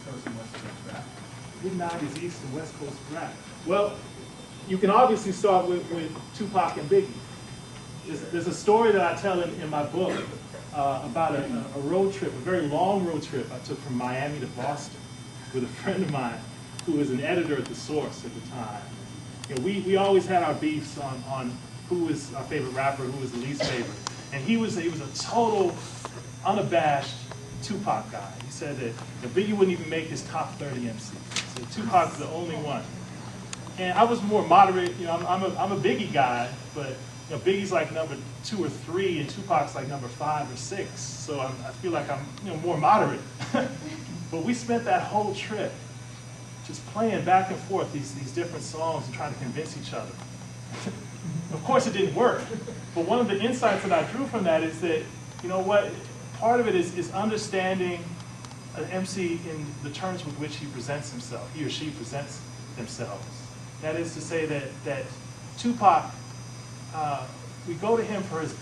Coast and West Coast rap? Mid-90s East and West Coast rap. Well, you can obviously start with Tupac and Biggie. There's a story that I tell in my book about a road trip, a very long road trip I took from Miami to Boston with a friend of mine who was an editor at The Source at the time. You know, we always had our beefs on who was our favorite rapper, who was the least favorite. And he was a total, unabashed Tupac guy. He said that Biggie wouldn't even make his top 30 MCs. So Tupac's the only one. And I was more moderate. You know, I'm a Biggie guy, but you know, Biggie's like number 2 or 3, and Tupac's like number 5 or 6. So I feel like I'm more moderate. But we spent that whole trip just playing back and forth these different songs and trying to convince each other. Of course, it didn't work. But one of the insights that I drew from that is that, you know what, part of it is understanding an MC in the terms with which he presents himself, he or she presents themselves. That is to say that Tupac, we go to him for his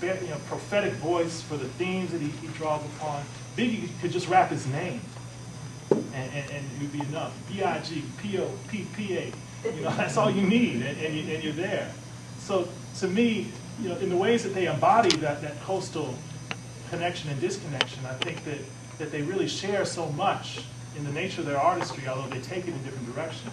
prophetic voice, for the themes that he draws upon. Biggie could just rap his name, and it would be enough. B-I-G, P-O-P-P-A. You know, that's all you need, and you're there. So to me, you know, in the ways that they embody that coastal connection and disconnection, I think that they really share so much in the nature of their artistry, although they take it in different directions.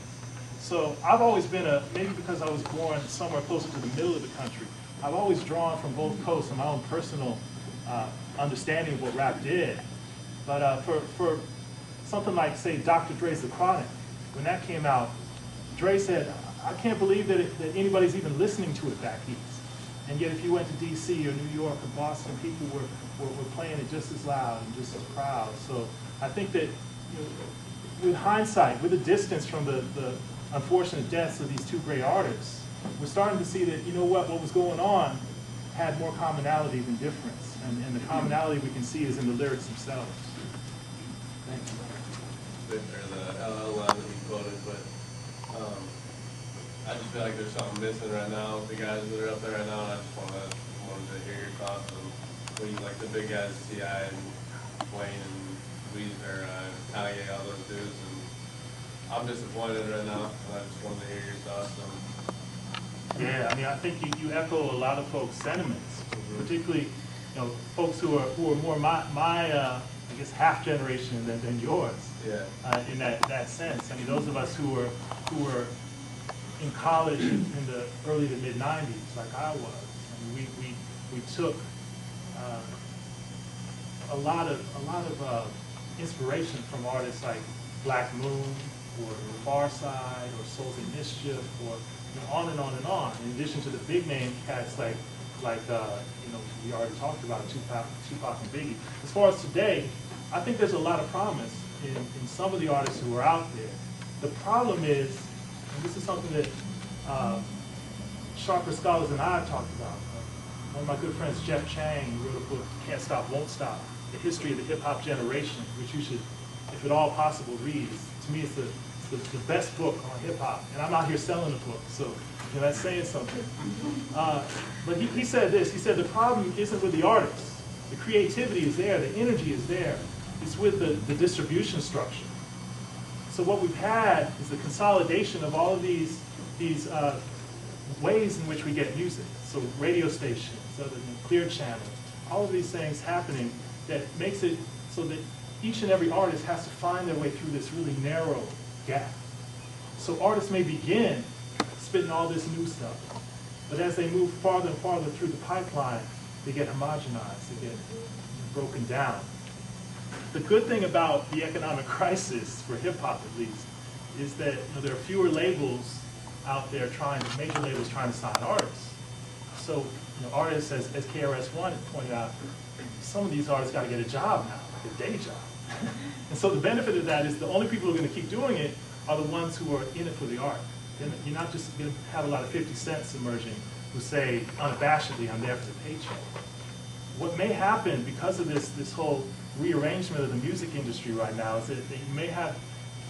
So I've always been maybe because I was born somewhere closer to the middle of the country, I've always drawn from both coasts and my own personal understanding of what rap did. But for something like, say, Dr. Dre's The Chronic, when that came out, Dre said, I can't believe that anybody's even listening to it back east. And yet if you went to D.C. or New York or Boston, people were playing it just as loud and just as proud. So I think that, you know, with hindsight, with the distance from the unfortunate deaths of these two great artists, we're starting to see that, you know what was going on had more commonality than difference. And the commonality we can see is in the lyrics themselves. Thank you. Or the LL line that he quoted, but I just feel like there's something missing right now with the guys that are up there right now, and I just wanted to hear your thoughts on like the big guys, C.I. and Wayne and Weezer, Kanye, all those dudes, and I'm disappointed right now, and I just wanted to hear your thoughts on. Yeah, I mean, I think you echo a lot of folks' sentiments, particularly, you know, folks who are more my I guess half generation than yours. Yeah. In that sense, I mean, those of us who were in college in the early to mid '90s, like I was, I mean, we took a lot of inspiration from artists like Black Moon or The Far Side or Souls in Mischief, or on and on and on. In addition to the big name cats like we already talked about Tupac and Biggie. As far as today, I think there's a lot of promise in some of the artists who are out there. The problem is, and this is something that Sharper Scholars and I have talked about. One of my good friends, Jeff Chang, who wrote a book, Can't Stop, Won't Stop, The History of the Hip-Hop Generation, which you should, if at all possible, read. To me, it's the best book on hip-hop, and I'm out here selling the book, so that's saying something. But he said this, he said the problem isn't with the artists. The creativity is there, the energy is there. It's with the distribution structure. So what we've had is the consolidation of all of these ways in which we get music. So radio stations, Clear Channel, all of these things happening that makes it so that each and every artist has to find their way through this really narrow gap. So artists may begin spitting all this new stuff, but as they move farther and farther through the pipeline, they get homogenized, they get broken down. The good thing about the economic crisis, for hip-hop at least, is that there are fewer labels out there major labels trying to sign artists. So artists, as KRS-One pointed out, some of these artists got to get a job now, like a day job. And so the benefit of that is the only people who are going to keep doing it are the ones who are in it for the art. You're not just going to have a lot of 50 Cents emerging who say unabashedly, I'm there for the paycheck. What may happen because of this whole rearrangement of the music industry right now is that you may have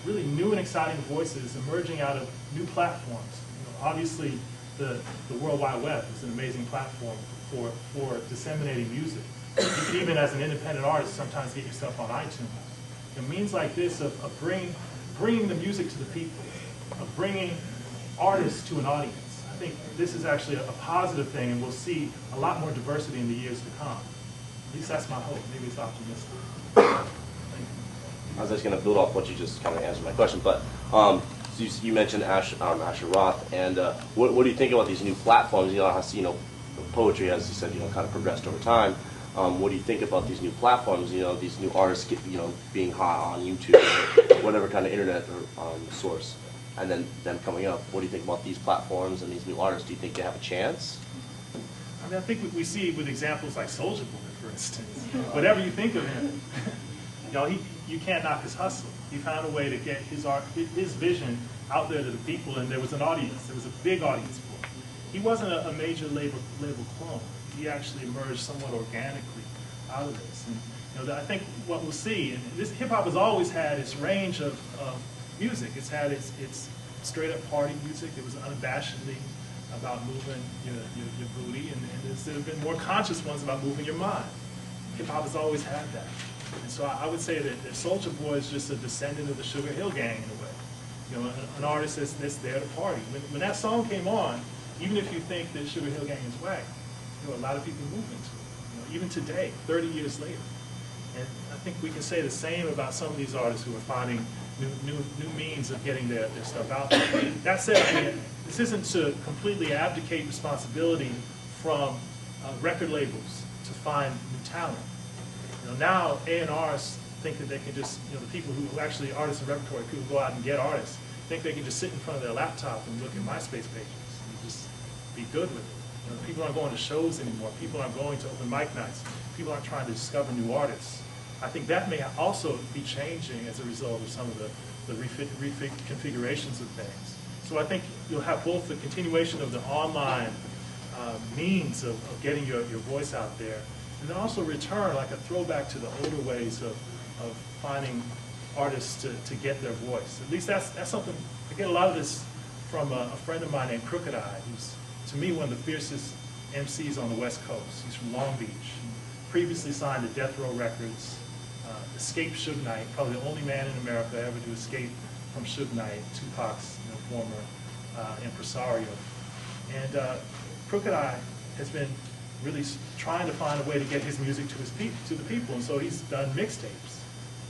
really new and exciting voices emerging out of new platforms. Obviously, the World Wide Web is an amazing platform for disseminating music. You can even, as an independent artist, sometimes get yourself on iTunes. You know, means like this of bringing the music to the people, of bringing artists to an audience. I think this is actually a positive thing, and we'll see a lot more diversity in the years to come. At least that's my hope. Maybe it's optimistic. I was just going to build off what you just kind of answered my question, but you mentioned Asher Roth, and what do you think about these new platforms? You know, I see, you know, poetry, as you said, you know, kind of progressed over time. What do you think about these new platforms? You know, these new artists, you know, being hot on YouTube or whatever kind of internet or, source, and then them coming up. What do you think about these platforms and these new artists? Do you think they have a chance? I mean, I think we see with examples like Soulja Boy, for instance. Whatever you think of him, you know, you can't knock his hustle. He found a way to get his art, his vision out there to the people, and there was an audience. There was a big audience for him. He wasn't a major label clone. He actually emerged somewhat organically out of this. And you know, I think what we'll see, and this hip hop has always had its range of music. It's had its straight up party music. It was unabashedly about moving your booty, and there have been more conscious ones about moving your mind. Hip hop has always had that. And so I would say that Soulja Boy is just a descendant of the Sugar Hill Gang in a way. You know, an artist that's there to party. When that song came on, even if you think that Sugar Hill Gang is whack, you know, a lot of people move into it. You know, even today, 30 years later. And I think we can say the same about some of these artists who are finding new means of getting their stuff out there. That said, I mean, this isn't to completely abdicate responsibility from record labels to find new talent. You know, now A&Rs think that they can just, you know, the people who actually, artists and repertory people who go out and get artists, think they can just sit in front of their laptop and look at MySpace pages and just be good with it. You know, people aren't going to shows anymore. People aren't going to open mic nights. People aren't trying to discover new artists. I think that may also be changing as a result of some of the reconfigurations of things. So I think you'll have both the continuation of the online means of getting your voice out there, and then also return, like a throwback to the older ways of finding artists to get their voice. At least that's something, I get a lot of this from a friend of mine named Crooked Eye, who's, to me, one of the fiercest MCs on the West Coast. He's from Long Beach. Previously signed to Death Row Records, escaped Suge Knight, probably the only man in America ever to escape from Suge Knight, Tupac's former impresario. And Crooked Eye has been really trying to find a way to get his music to the people, and so he's done mixtapes.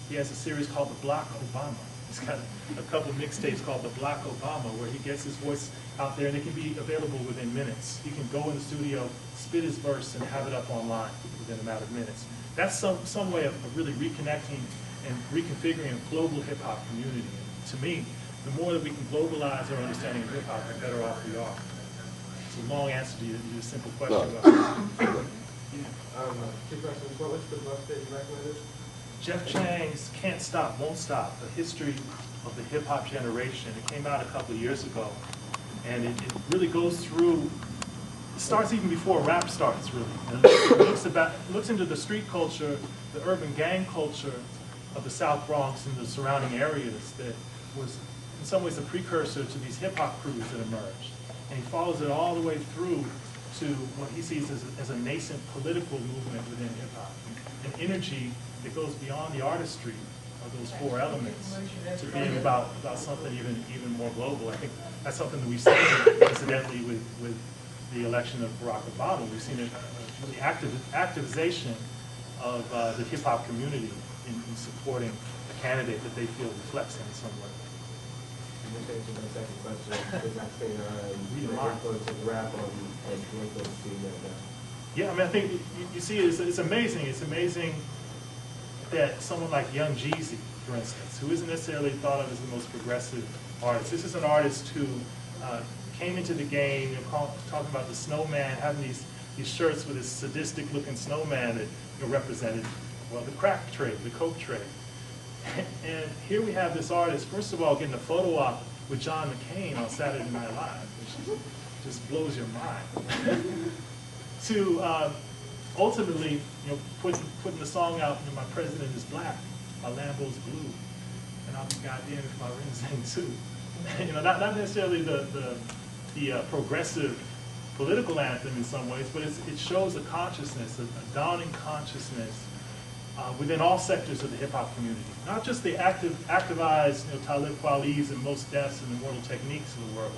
He has a series called The Black Obama. He's got a couple mixtapes called The Black Obama, where he gets his voice out there, and it can be available within minutes. He can go in the studio, spit his verse, and have it up online within a matter of minutes. That's some way of really reconnecting and reconfiguring a global hip-hop community. And to me, the more that we can globalize our understanding of hip-hop, the better off we are. It's a long answer to your simple question. Two questions. What was the book that you recommended? Jeff Chang's Can't Stop, Won't Stop, The History of the Hip-Hop Generation. It came out a couple of years ago, and it really goes through, it starts even before rap starts, really. And it looks into the street culture, the urban gang culture of the South Bronx and the surrounding areas that was, in some ways, a precursor to these hip-hop crews that emerged. And he follows it all the way through to what he sees as a nascent political movement within hip-hop, an energy that goes beyond the artistry of those four elements to being about something even more global. I think that's something that we've seen, incidentally, with the election of Barack Obama. We've seen the activization of the hip-hop community in supporting a candidate that they feel reflects him in some way. My second question is asking the influence of rap on political scene right now. Yeah, I mean, I think you see it's amazing. It's amazing that someone like Young Jeezy, for instance, who isn't necessarily thought of as the most progressive artist. This is an artist who came into the game, talking about the snowman, having these shirts with this sadistic-looking snowman that represented, well, the crack trade, the coke trade. And here we have this artist, first of all, getting a photo op with John McCain on Saturday Night Live, which just blows your mind. To ultimately, putting the song out, My President is Black, My Lambo's Blue, and I'll be goddamn if my rings ain't too. Not necessarily the progressive political anthem in some ways, but it shows a consciousness, a dawning consciousness within all sectors of the hip-hop community. Not just the activized, Talib Kweli's and Mos Def's and Immortal Techniques of the world,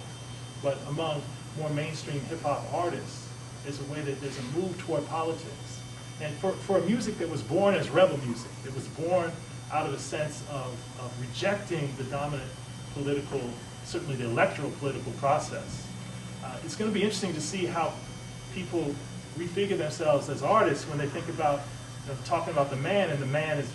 but among more mainstream hip-hop artists, there's a way that there's a move toward politics. And for a music that was born as rebel music, it was born out of a sense of rejecting the dominant political, certainly the electoral political process. It's going to be interesting to see how people refigure themselves as artists when they think about talking about the man, and the man is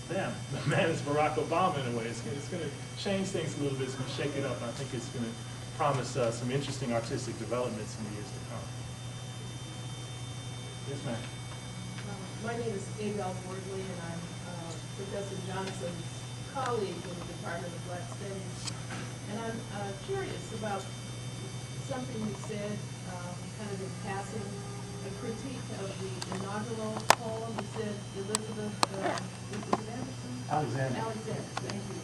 them. The man is Barack Obama in a way. It's going to change things a little bit. It's going to shake it up, and I think it's going to promise some interesting artistic developments in the years to come. Yes, ma'am. My name is Abel Wardley, and I'm Professor Johnson's colleague in the Department of Black Studies. And I'm curious about something you said, kind of in passing, a critique of the inaugural poem. You said Elizabeth, is it Anderson? Alexander, thank you.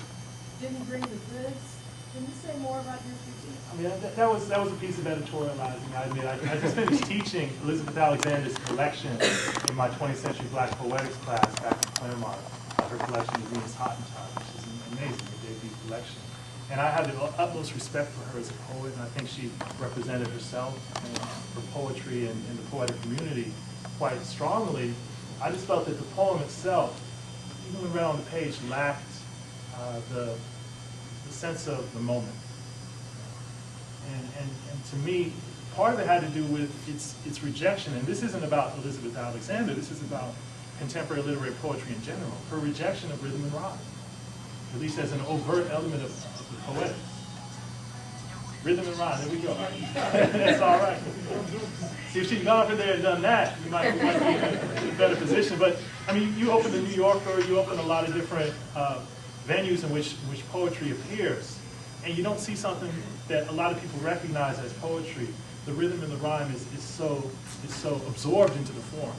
Didn't bring the goods. Can you say more about your critique? I mean, that was a piece of editorializing. I admit, I just finished teaching Elizabeth Alexander's collection in my 20th Century Black Poetics class back in Claremont. Her collection is Venus Hottentot, which is an amazing debut collection. And I have the utmost respect for her as a poet, and I think she represented herself and her poetry and the poetic community quite strongly. I just felt that the poem itself, even when read on the page, lacked the sense of the moment. And to me, part of it had to do with its rejection. And this isn't about Elizabeth Alexander. This is about contemporary literary poetry in general. Her rejection of rhythm and rhyme, at least as an overt element of the poetics. Rhythm and rhyme, there we go. That's all right. See, if she'd gone up in there and done that, you might be in a better position. But, I mean, you open the New Yorker, you open a lot of different venues in which poetry appears, and you don't see something that a lot of people recognize as poetry. The rhythm and the rhyme is so absorbed into the form.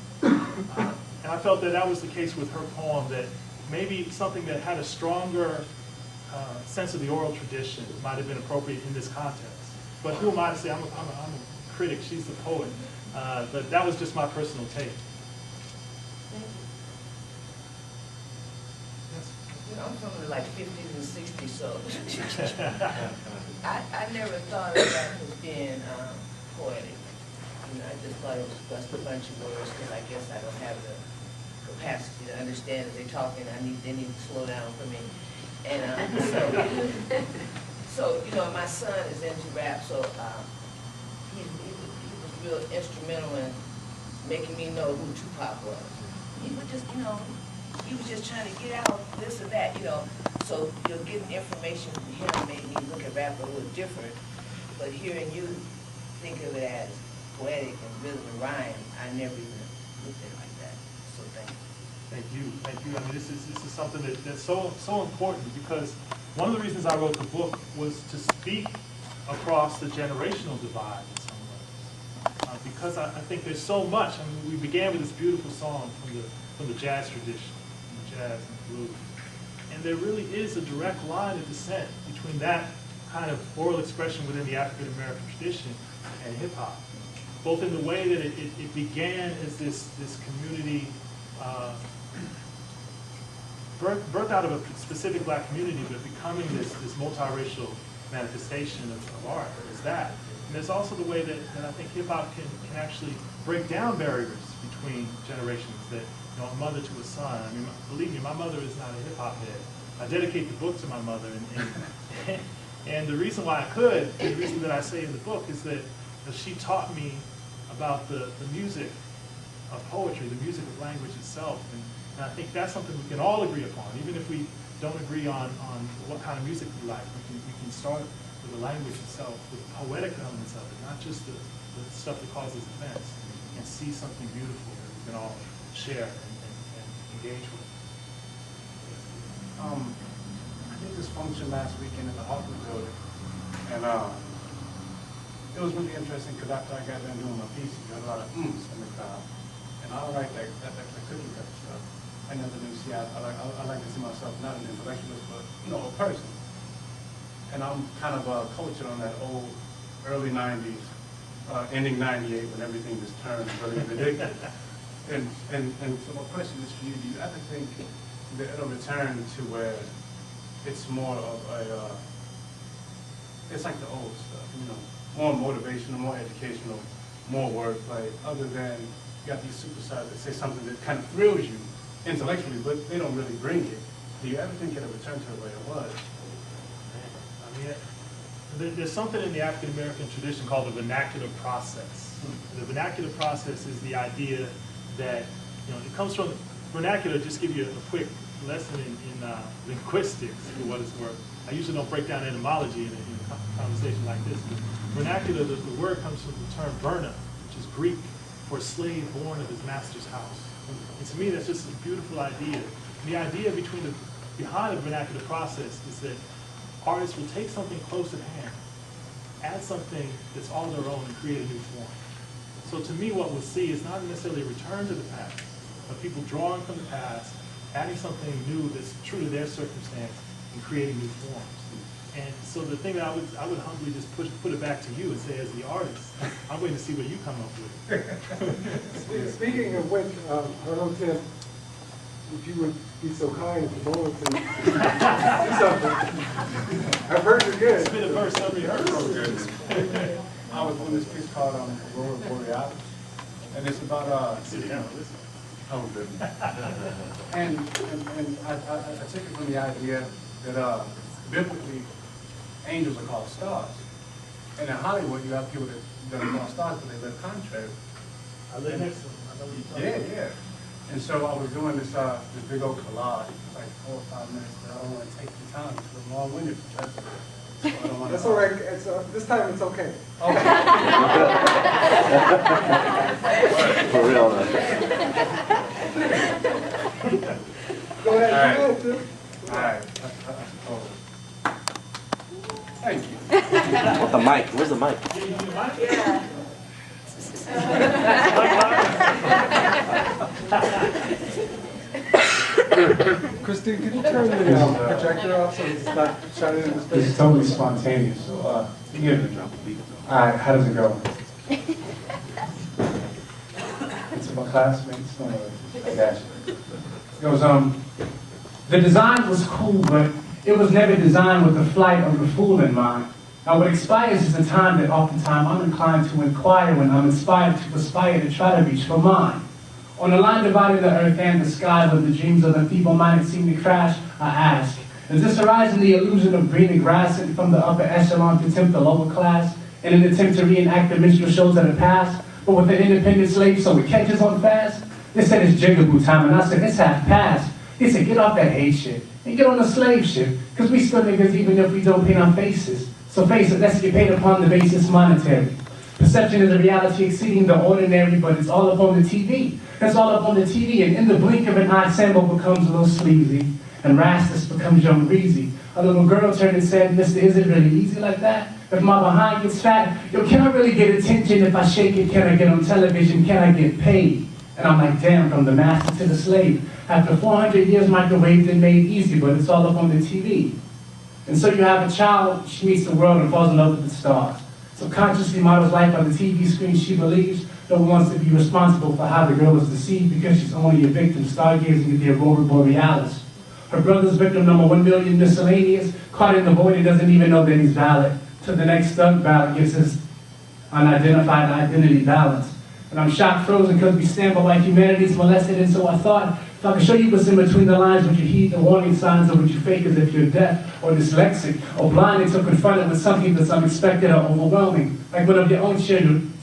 And I felt that was the case with her poem, that maybe something that had a stronger sense of the oral tradition might have been appropriate in this context. But who am I to say? I'm a critic, she's the poet. But that was just my personal take. I'm from the like 50s and 60s, so I never thought of that as being poetic. I just thought it was just a bunch of words, because I guess I don't have the capacity to understand as they're talking. They need to slow down for me. And so my son is into rap, so he was real instrumental in making me know who Tupac was. He would just, he was just trying to get out this or that, So getting information from him made me look at rap a little different. But hearing you think of it as poetic and rhythm and rhyme, I never even looked at it like that. So thank you. Thank you. I mean, this is something that's so important, because one of the reasons I wrote the book was to speak across the generational divide in some ways. Because I think there's so much. I mean, we began with this beautiful song from the jazz tradition, the jazz and the blues. And there really is a direct line of descent between that kind of oral expression within the African American tradition and hip hop. Both in the way that it began as this community, birthed out of a specific black community, but becoming this multiracial manifestation of art, is that. And there's also the way that I think hip hop can actually break down barriers between generations, that a mother to a son. I mean, believe me, my mother is not a hip hop head. I dedicate the book to my mother, and the reason why I could, and the reason that I say in the book, is that she taught me about the music of poetry, the music of language itself, and I think that's something we can all agree upon, even if we don't agree on what kind of music we like. We can start with the language itself, with the poetic elements of it, not just the stuff that causes offense, and see something beautiful that we can all share and engage with. I did this function last weekend in the Hoffman building, and it was really interesting, because after I got done doing my piece, you got a lot of oomph in the crowd, and I like that cookie cutter stuff. I never knew. See, I like to see myself not an intellectualist, but a person. And I'm kind of a culture on that old early '90s, ending '98, when everything just turned really ridiculous. And so my question is for you, do you ever think that it'll return to where it's more of a, it's like the old stuff, you know, more motivational, more educational, more wordplay, other than you got these superstars that say something that kind of thrills you intellectually, but they don't really bring it. Do you ever think it'll return to the way it was? I mean, there's something in the African American tradition called the vernacular process. The vernacular process is the idea that, you know, it comes from vernacular. Just give you a quick lesson in linguistics, for what it's worth. I usually don't break down etymology in a conversation like this, but vernacular, the word comes from the term verna, which is Greek for a slave born of his master's house. And to me, that's just a beautiful idea. The idea behind the vernacular process is that artists will take something close at hand, add something that's all their own, and create a new form. So to me, what we'll see is not necessarily a return to the past, but people drawing from the past, adding something new that's true to their circumstance, and creating new forms. And so the thing that I would humbly just put it back to you and say, as the artist, I'm waiting to see what you come up with. Speaking of which, I don't know, Tim, if you would be so kind at the moment to do something. I've heard you're good. It's been a verse every heard. I was doing this piece called Aurora Borealis, and it's about Sit down, listen. oh goodness. And I take it from the idea that biblically angels are called stars, and in Hollywood you have people that are called stars, but they live contrary. I live next to him. I know what you're talking about. Yeah. And so I was doing this big old collage. It's like 4 or 5 minutes, but I don't want to take the time because I'm long-winded. So I don't want That's all right. It's, this time it's okay. Okay. For real, man. Go ahead. All right. Go ahead, Tim. All right. I suppose. Thank you. With the mic. Where's the mic? Yeah. Christine, can you turn the projector off so it's not shining in the This space? is totally spontaneous, so forgive me. All right, how does it go? It's my classmates. I got you. It goes, the design was cool, but it was never designed with the flight of the fool in mind. Now what expires is the time that oftentimes I'm inclined to inquire when I'm inspired to aspire to try to reach for mine. On the line dividing the earth and the sky where the dreams of the feeble-minded seem to crash, I ask, is this arising the illusion of greener grass and from the upper echelon to tempt the lower class in an attempt to reenact the minstrel shows of the past, but with the independent slave so it catches on fast? They said it's jigaboo time and I said it's half past. They said get off that hate shit and get on the slave ship, because we still niggas even if we don't paint our faces. So face it, let's get paid upon the basis monetary. Perception is a reality exceeding the ordinary, but it's all up on the TV. It's all up on the TV, and in the blink of an eye, Sambo becomes a little sleazy, and Rastus becomes young Breezy. A little girl turned and said, Mister, is it really easy like that? If my behind gets fat, yo, can I really get attention? If I shake it, can I get on television? Can I get paid? And I'm like, damn, from the master to the slave. After 400 years, microwaved and made easy, but it's all up on the TV. And so you have a child, she meets the world and falls in love with the stars. Subconsciously models life on the TV screen. She believes no one wants to be responsible for how the girl is deceived because she's only a victim, stargazing at the Aurora Borealis. Her brother's victim number 1 million miscellaneous, caught in the void and doesn't even know that he's valid. To the next thug ballot gives his unidentified identity balance. And I'm shocked, frozen, because we stand by white humanity's molested, and so I thought, if I could show you what's in between the lines, would you heed the warning signs, or would you fake as if you're deaf, or dyslexic, or blinded to confront it with something that's unexpected or overwhelming, like one of your own children,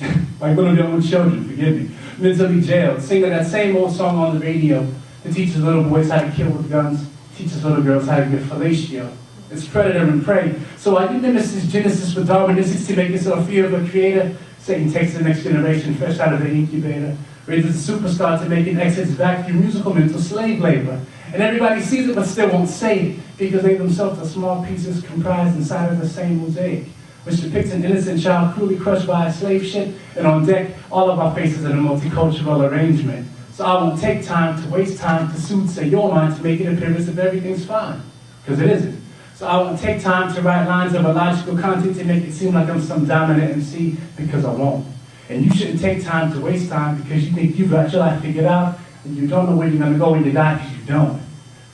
forgive me, mentally jailed, singing that same old song on the radio that teaches little boys how to kill with guns, teaches little girls how to get fellatio. It's predator and prey. So are you nemesis Genesis with Darwinistics to make yourself fear of a creator? Satan takes the next generation fresh out of the incubator, raises a superstar to make an exits back through musical mental slave labor. And everybody sees it but still won't say it, because they themselves are small pieces comprised inside of the same mosaic, which depicts an innocent child cruelly crushed by a slave ship, and on deck, all of our faces in a multicultural arrangement. So I won't take time to waste time to soothsay your mind to make it appear as if everything's fine, because it isn't. So I won't take time to write lines of illogical content to make it seem like I'm some dominant MC, because I won't. And you shouldn't take time to waste time because you think you've got your life figured out and you don't know where you're going to go when you die because you don't.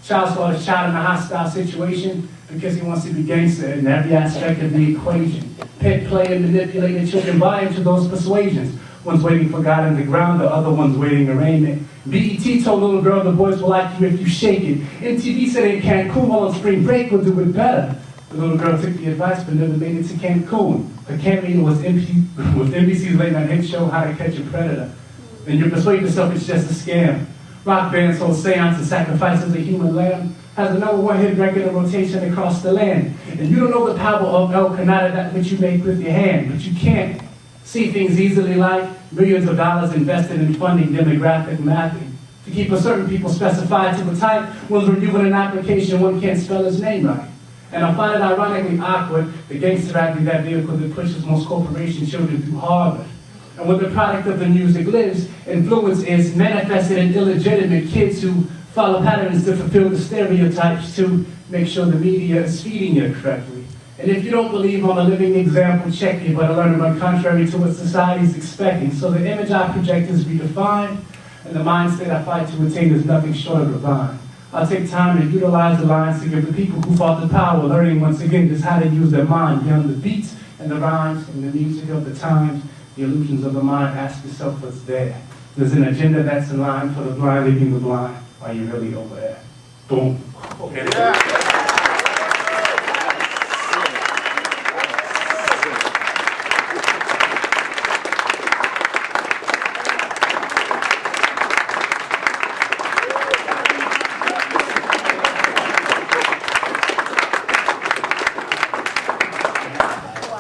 Child star is child in a hostile situation because he wants to be gangster in every aspect of the equation. Pet play and manipulating children buy into those persuasions. One's waiting for God in the ground, the other one's waiting arraignment. BET told little girl the boys will like you if you shake it. MTV said in Cancun while on spring break will do it better. The little girl took the advice but never made it to Cancun. Her camp meeting was NBC's late night hit show, How to Catch a Predator. And you persuade yourself it's just a scam. Rock bands hold seance and sacrifices a human lamb. Has the #1 hit record in rotation across the land. And you don't know the power of El Canada, that which you make with your hand, but you can't see things easily like millions of dollars invested in funding demographic mapping. To keep a certain people specified to a type, one's reviewing an application, one can't spell his name right. And I find it ironically awkward, the gangster act be that vehicle that pushes most corporation children through Harvard. And when the product of the music lives, influence is manifested in illegitimate kids who follow patterns to fulfill the stereotypes to make sure the media is feeding you correctly. And if you don't believe I'm a living example, check me, but I learned to run contrary to what society's expecting. So the image I project is redefined, and the mindset I fight to attain is nothing short of divine. I'll take time to utilize the lines to give the people who fought the power, learning once again just how to use their mind beyond the beats and the rhymes and the music of the times, the illusions of the mind. Ask yourself what's there. There's an agenda that's in line for the blind leading the blind. Are you really over there? Boom. Okay.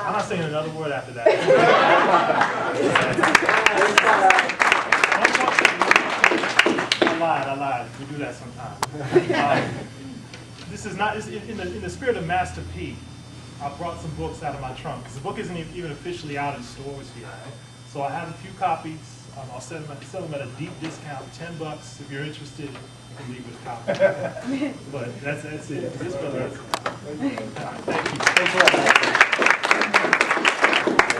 I'm not saying another word after that. I lied. We do that sometimes. This is not, in the spirit of Master P, I brought some books out of my trunk, because the book isn't even officially out in stores yet. So I have a few copies. I'll sell them at a deep discount, $10. If you're interested, you can leave with a copy. But that's it. This brother. Thank you.